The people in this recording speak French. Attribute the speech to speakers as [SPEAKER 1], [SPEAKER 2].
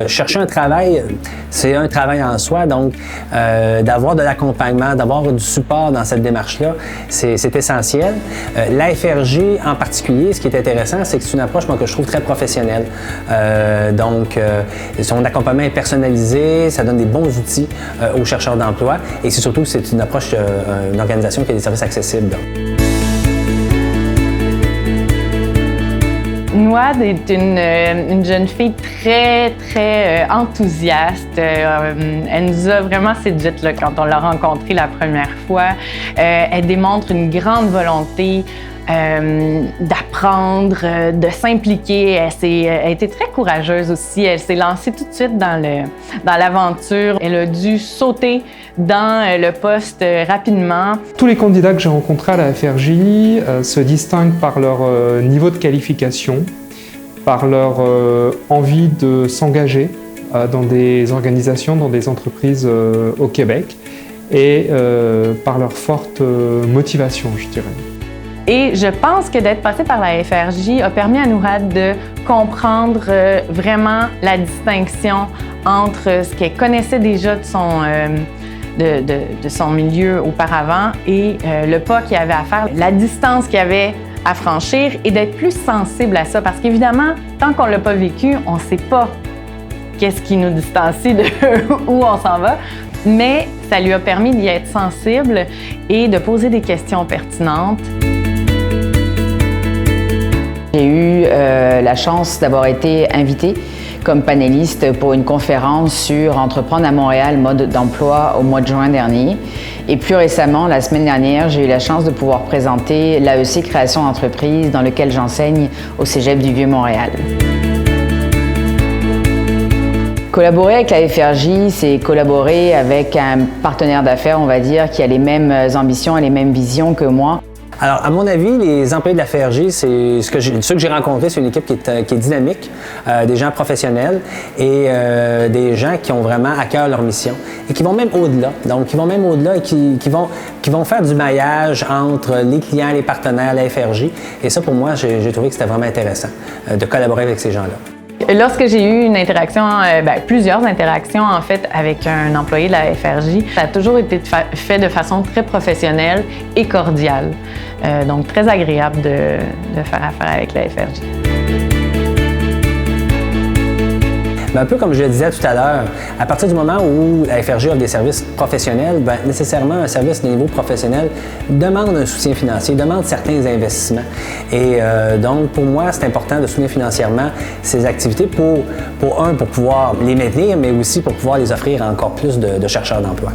[SPEAKER 1] chercher un travail, c'est un travail en soi, donc d'avoir de l'accompagnement, d'avoir du support dans cette démarche-là, c'est essentiel. La FRJ en particulier, ce qui est intéressant, c'est que c'est une approche moi, que je trouve très professionnelle. Son accompagnement est personnalisé, ça donne des bons outils aux chercheurs d'emploi et c'est surtout que c'est une approche, une organisation qui a des services accessibles.
[SPEAKER 2] Nouad est une jeune fille très enthousiaste. Elle nous a vraiment séduites là, quand on l'a rencontrée la première fois. Elle démontre une grande volonté d'apprendre, de s'impliquer. Elle a été très courageuse aussi. Elle s'est lancée tout de suite dans l'aventure. Elle a dû sauter dans le poste rapidement.
[SPEAKER 3] Tous les candidats que j'ai rencontrés à la FRJ se distinguent par leur niveau de qualification, par leur envie de s'engager dans des organisations, dans des entreprises au Québec et par leur forte motivation, je dirais.
[SPEAKER 2] Et je pense que d'être passé par la FRJ a permis à Nouad de comprendre vraiment la distinction entre ce qu'elle connaissait déjà de son milieu auparavant et le pas qu'il y avait à faire, la distance qu'il y avait à franchir et d'être plus sensible à ça. Parce qu'évidemment, tant qu'on ne l'a pas vécu, on ne sait pas qu'est-ce qui nous distancie de où on s'en va. Mais ça lui a permis d'y être sensible et de poser des questions pertinentes.
[SPEAKER 4] J'ai eu la chance d'avoir été invitée comme panéliste pour une conférence sur Entreprendre à Montréal, mode d'emploi au mois de juin dernier. Et plus récemment, la semaine dernière, j'ai eu la chance de pouvoir présenter l'AEC Création d'entreprise dans lequel j'enseigne au Cégep du Vieux-Montréal. Collaborer avec la FRJ, c'est collaborer avec un partenaire d'affaires, on va dire, qui a les mêmes ambitions et les mêmes visions que moi.
[SPEAKER 1] Alors, à mon avis, les employés de la FRJ, c'est ceux que j'ai rencontrés, c'est une équipe qui est dynamique, des gens professionnels et des gens qui ont vraiment à cœur leur mission et qui vont même au-delà. Donc, qui vont même au-delà et qui vont faire du maillage entre les clients, les partenaires, la FRJ. Et ça, pour moi, j'ai trouvé que c'était vraiment intéressant de collaborer avec ces gens-là.
[SPEAKER 2] Lorsque j'ai eu une interaction, plusieurs interactions en fait avec un employé de la FRJ, ça a toujours été fait de façon très professionnelle et cordiale. Donc très agréable de faire affaire avec la FRJ.
[SPEAKER 1] Un peu comme je le disais tout à l'heure, à partir du moment où la FRJ offre des services professionnels, nécessairement un service de niveau professionnel demande un soutien financier, demande certains investissements. Et donc, pour moi, c'est important de soutenir financièrement ces activités pour pouvoir les maintenir, mais aussi pour pouvoir les offrir à encore plus de chercheurs d'emploi.